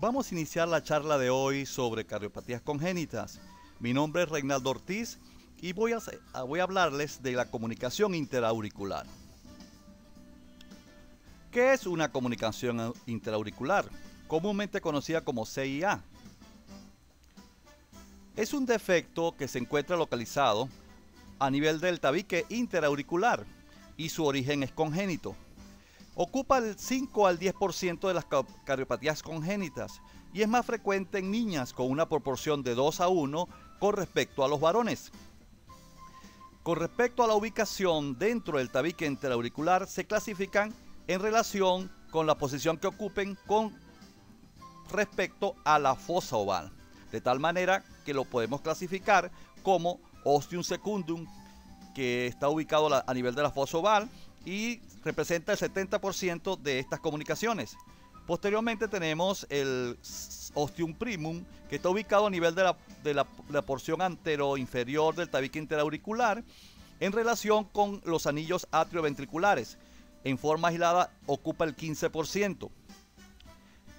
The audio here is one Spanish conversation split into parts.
Vamos a iniciar la charla de hoy sobre cardiopatías congénitas. Mi nombre es Reinaldo Ortiz y voy a hablarles de la comunicación interauricular. ¿Qué es una comunicación interauricular? Comúnmente conocida como CIA. Es un defecto que se encuentra localizado a nivel del tabique interauricular y su origen es congénito. Ocupa el 5 al 10% de las cardiopatías congénitas y es más frecuente en niñas con una proporción de 2 a 1 con respecto a los varones. Con respecto a la ubicación dentro del tabique interauricular se clasifican en relación con la posición que ocupen con respecto a la fosa oval, de tal manera que lo podemos clasificar como ostium secundum, que está ubicado a nivel de la fosa oval y representa el 70% de estas comunicaciones. Posteriormente tenemos el ostium primum, que está ubicado a nivel de la porción antero-inferior del tabique interauricular en relación con los anillos atrioventriculares. En forma aislada ocupa el 15%.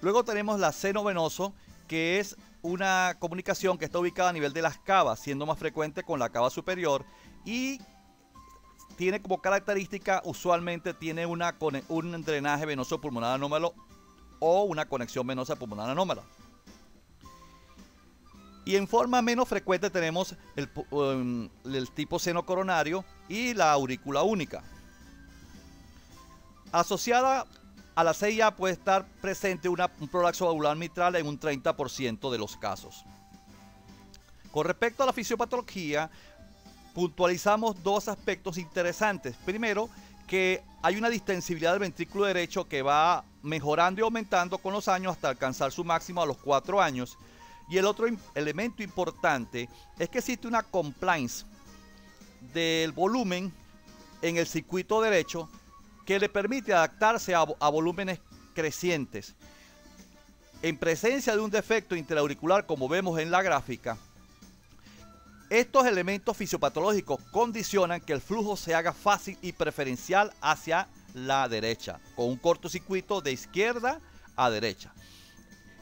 Luego tenemos la seno venoso, que es una comunicación que está ubicada a nivel de las cavas, siendo más frecuente con la cava superior y tiene como característica, usualmente tiene un drenaje venoso pulmonar anómalo o una conexión venosa pulmonar anómala. Y en forma menos frecuente tenemos el tipo seno coronario y la aurícula única. Asociada a la CIA puede estar presente un prolapso valvular mitral en un 30% de los casos. Con respecto a la fisiopatología, puntualizamos dos aspectos interesantes. Primero, que hay una distensibilidad del ventrículo derecho que va mejorando y aumentando con los años hasta alcanzar su máximo a los 4 años. Y el otro elemento importante es que existe una compliance del volumen en el circuito derecho que le permite adaptarse a volúmenes crecientes. En presencia de un defecto interauricular, como vemos en la gráfica, estos elementos fisiopatológicos condicionan que el flujo se haga fácil y preferencial hacia la derecha, con un cortocircuito de izquierda a derecha.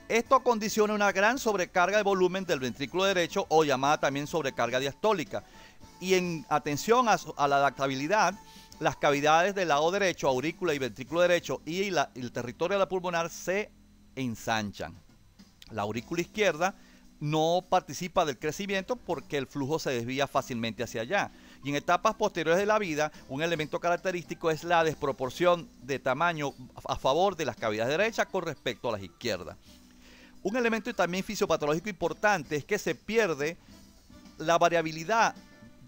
Esto condiciona una gran sobrecarga de volumen del ventrículo derecho o llamada también sobrecarga diastólica. Y en atención a la adaptabilidad, las cavidades del lado derecho, aurícula y ventrículo derecho y el territorio de la pulmonar se ensanchan. La aurícula izquierda no participa del crecimiento porque el flujo se desvía fácilmente hacia allá. Y en etapas posteriores de la vida, un elemento característico es la desproporción de tamaño a favor de las cavidades derechas con respecto a las izquierdas. Un elemento también fisiopatológico importante es que se pierde la variabilidad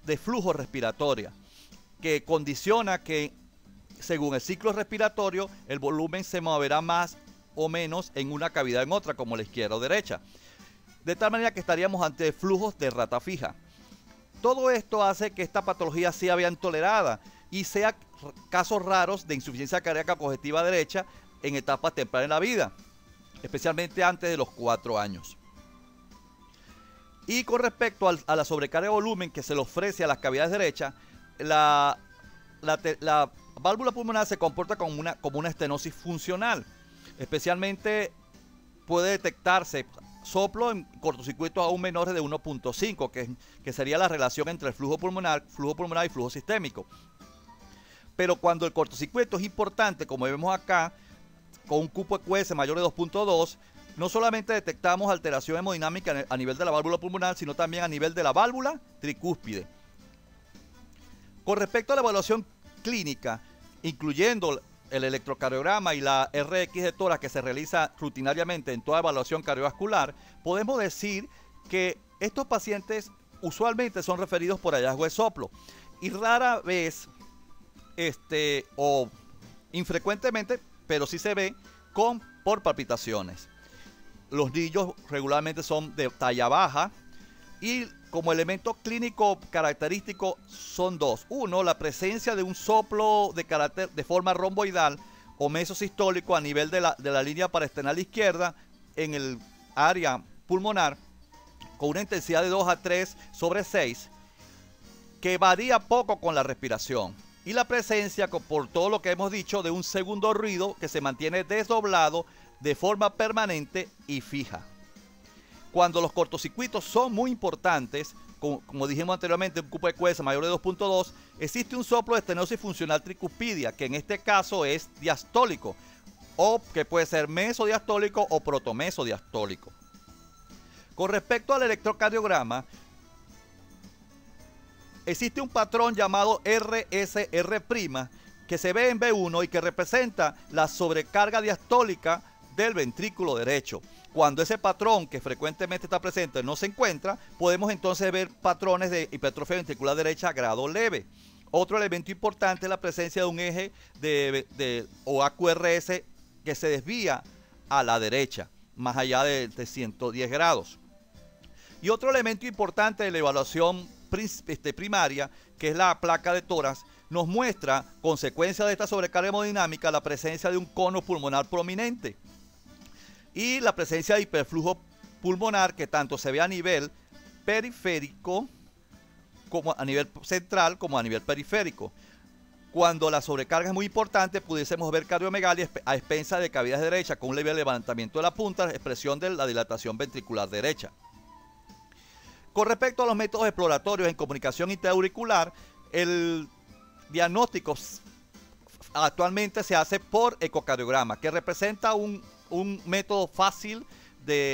de flujo respiratoria, que condiciona que, según el ciclo respiratorio, el volumen se moverá más o menos en una cavidad o en otra, como la izquierda o derecha. De tal manera que estaríamos ante flujos de rata fija. Todo esto hace que esta patología sea bien tolerada y sea casos raros de insuficiencia cardíaca congestiva derecha en etapas tempranas de la vida, especialmente antes de los 4 años. Y con respecto a la sobrecarga de volumen que se le ofrece a las cavidades derechas, la válvula pulmonar se comporta como una estenosis funcional. Especialmente puede detectarse soplo en cortocircuitos aún menores de 1.5, que sería la relación entre el flujo pulmonar y flujo sistémico. Pero cuando el cortocircuito es importante, como vemos acá, con un cupo EQS mayor de 2.2, no solamente detectamos alteración hemodinámica a nivel de la válvula pulmonar, sino también a nivel de la válvula tricúspide. Con respecto a la evaluación clínica, incluyendo el electrocardiograma y la RX de tórax que se realiza rutinariamente en toda evaluación cardiovascular, podemos decir que estos pacientes usualmente son referidos por hallazgo de soplo y rara vez, o infrecuentemente, pero sí se ve por palpitaciones. Los niños regularmente son de talla baja y como elemento clínico característico son dos. Uno, la presencia de un soplo de forma romboidal o mesosistólico a nivel de la línea paraesternal izquierda en el área pulmonar con una intensidad de 2 a 3 sobre 6 que varía poco con la respiración. y la presencia, por todo lo que hemos dicho, de un segundo ruido que se mantiene desdoblado de forma permanente y fija. Cuando los cortocircuitos son muy importantes, como dijimos anteriormente, un cupo de Quetzal mayor de 2.2, existe un soplo de estenosis funcional tricuspidia, que en este caso es diastólico, o que puede ser mesodiastólico o protomesodiastólico. Con respecto al electrocardiograma, existe un patrón llamado RSR', que se ve en B1 y que representa la sobrecarga diastólica del ventrículo derecho. Cuando ese patrón, que frecuentemente está presente, no se encuentra, podemos entonces ver patrones de hipertrofia ventricular derecha a grado leve. Otro elemento importante es la presencia de un eje o AQRS que se desvía a la derecha, más allá de 110 grados. Y otro elemento importante de la evaluación primaria, que es la placa de tórax, nos muestra, consecuencia de esta sobrecarga hemodinámica, la presencia de un cono pulmonar prominente y la presencia de hiperflujo pulmonar, que tanto se ve a nivel periférico, como a nivel central, como a nivel periférico. Cuando la sobrecarga es muy importante, pudiésemos ver cardiomegalia a expensas de cavidades derechas, con un leve levantamiento de la punta, expresión de la dilatación ventricular derecha. Con respecto a los métodos exploratorios en comunicación interauricular, el diagnóstico actualmente se hace por ecocardiograma, que representa un método fácil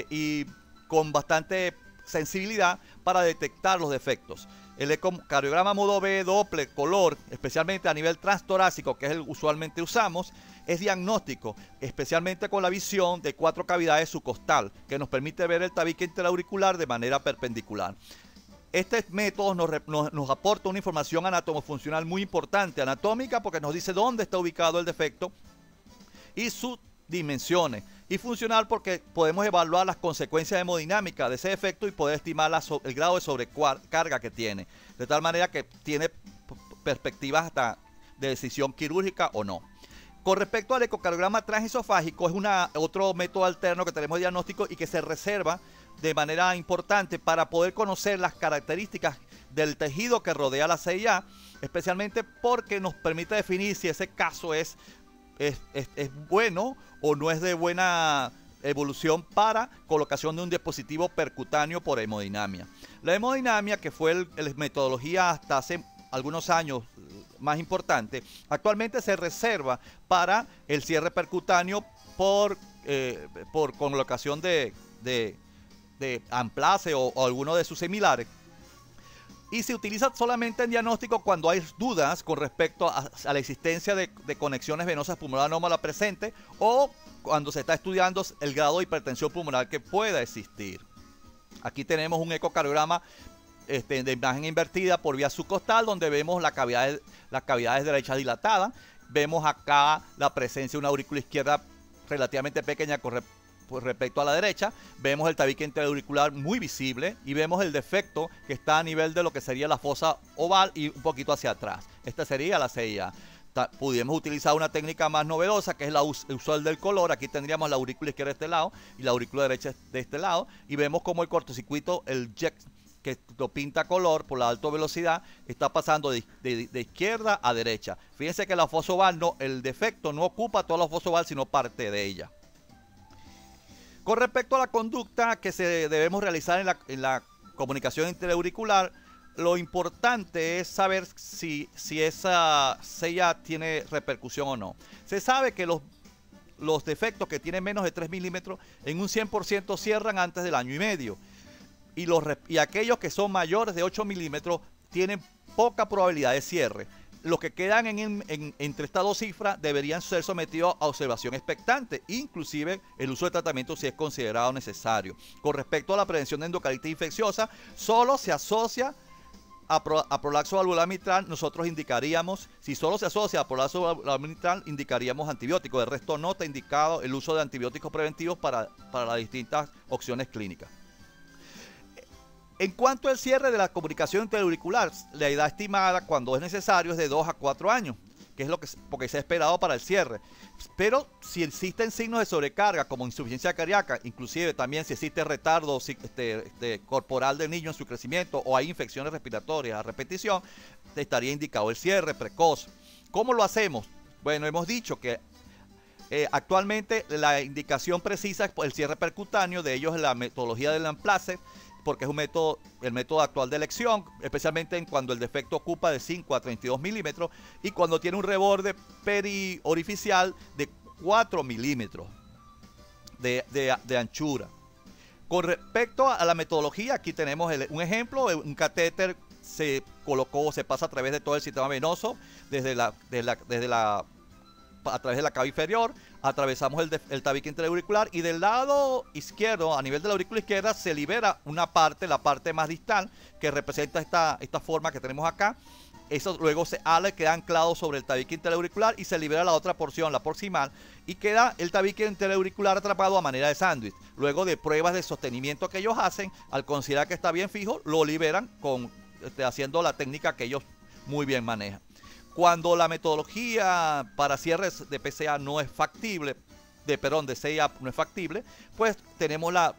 y con bastante sensibilidad para detectar los defectos. El ecocardiograma modo B, Doppler, color, especialmente a nivel transtorácico, que es el usualmente usamos, es diagnóstico, especialmente con la visión de 4 cavidades subcostal, que nos permite ver el tabique interauricular de manera perpendicular. Este método nos aporta una información anatomofuncional muy importante, anatómica, porque nos dice dónde está ubicado el defecto y sus dimensiones, y funcional porque podemos evaluar las consecuencias hemodinámicas de ese defecto y poder estimar el grado de sobrecarga que tiene, de tal manera que tiene perspectivas hasta de decisión quirúrgica o no. Con respecto al ecocardiograma transesofágico, es otro método alterno que tenemos de diagnóstico y que se reserva de manera importante para poder conocer las características del tejido que rodea la CIA, especialmente porque nos permite definir si ese caso es bueno o no es de buena evolución para colocación de un dispositivo percutáneo por hemodinamia. La hemodinamia, que fue la metodología hasta hace algunos años más importante, actualmente se reserva para el cierre percutáneo por colocación de Amplace o alguno de sus similares. Y se utiliza solamente en diagnóstico cuando hay dudas con respecto a la existencia de conexiones venosas pulmonar anómala presente o cuando se está estudiando el grado de hipertensión pulmonar que pueda existir. Aquí tenemos un ecocardiograma de imagen invertida por vía subcostal, donde vemos las cavidades derechas dilatadas. Vemos acá la presencia de una aurícula izquierda relativamente pequeña con respecto a la derecha. Vemos el tabique interauricular muy visible y vemos el defecto que está a nivel de lo que sería la fosa oval y un poquito hacia atrás. Esta sería la CIA. Pudiéramos utilizar una técnica más novedosa, que es la usual del color. Aquí tendríamos la aurícula izquierda de este lado y la aurícula derecha de este lado, y vemos como el cortocircuito, el jet, que lo pinta color por la alta velocidad, está pasando de izquierda a derecha. Fíjense que la fosa oval, el defecto no ocupa toda la fosa oval, sino parte de ella. Con respecto a la conducta que debemos realizar en la comunicación interauricular, lo importante es saber si esa sella tiene repercusión o no. Se sabe que los defectos que tienen menos de 3 milímetros en un 100% cierran antes del año y medio. Y aquellos que son mayores de 8 milímetros tienen poca probabilidad de cierre. Los que quedan entre estas dos cifras deberían ser sometidos a observación expectante, inclusive el uso de tratamiento si es considerado necesario. Con respecto a la prevención de endocarditis infecciosa, solo se asocia a prolapso valvular mitral. Nosotros indicaríamos, si solo se asocia a prolapso valvular mitral, indicaríamos antibióticos. De resto no está indicado el uso de antibióticos preventivos para las distintas opciones clínicas. En cuanto al cierre de la comunicación interauricular, la edad estimada cuando es necesario es de 2 a 4 años, que es porque se ha esperado para el cierre. Pero si existen signos de sobrecarga como insuficiencia cardíaca, inclusive también si existe retardo corporal del niño en su crecimiento o hay infecciones respiratorias a repetición, estaría indicado el cierre precoz. ¿Cómo lo hacemos? Bueno, hemos dicho que actualmente la indicación precisa es el cierre percutáneo, de ellos es la metodología del Lamplace, porque es el método actual de elección, especialmente en cuando el defecto ocupa de 5 a 32 milímetros y cuando tiene un reborde periorificial de 4 milímetros de anchura. Con respecto a la metodología, aquí tenemos un ejemplo, un catéter se colocó, se pasa a través de todo el sistema venoso, a través de la cava inferior, atravesamos el tabique interauricular y del lado izquierdo, a nivel de la aurícula izquierda, se libera una parte, la parte más distal, que representa esta forma que tenemos acá. Eso luego se ala y queda anclado sobre el tabique interauricular y se libera la otra porción, la proximal, y queda el tabique interauricular atrapado a manera de sándwich. Luego de pruebas de sostenimiento que ellos hacen, al considerar que está bien fijo, lo liberan haciendo la técnica que ellos muy bien manejan. Cuando la metodología para cierres de PCA no es factible, de CIA no es factible, pues tenemos la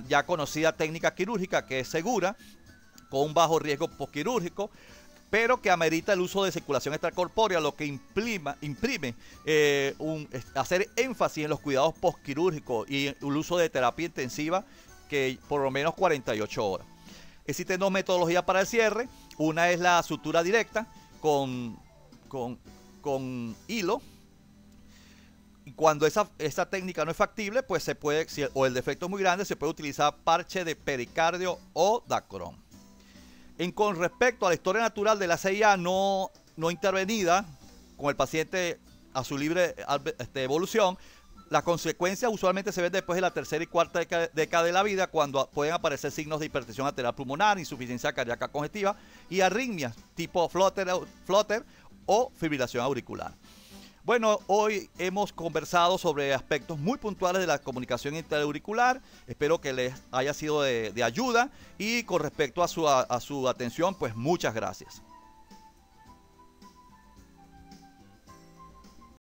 ya conocida técnica quirúrgica que es segura, con un bajo riesgo postquirúrgico, pero que amerita el uso de circulación extracorpórea, lo que imprime hacer énfasis en los cuidados postquirúrgicos y el uso de terapia intensiva, que por lo menos 48 horas. Existen dos metodologías para el cierre. Una es la sutura directa con hilo. Y cuando esa técnica no es factible, pues se puede, o el defecto es muy grande, se puede utilizar parche de pericardio o Dacron. Con respecto a la historia natural de la CIA no intervenida con el paciente a su libre evolución, las consecuencias usualmente se ven después de la tercera y cuarta década de la vida, cuando pueden aparecer signos de hipertensión arterial pulmonar, insuficiencia cardíaca congestiva y arritmias tipo flutter o fibrilación auricular. Bueno, hoy hemos conversado sobre aspectos muy puntuales de la comunicación interauricular. Espero que les haya sido de ayuda, y con respecto a su atención, pues muchas gracias.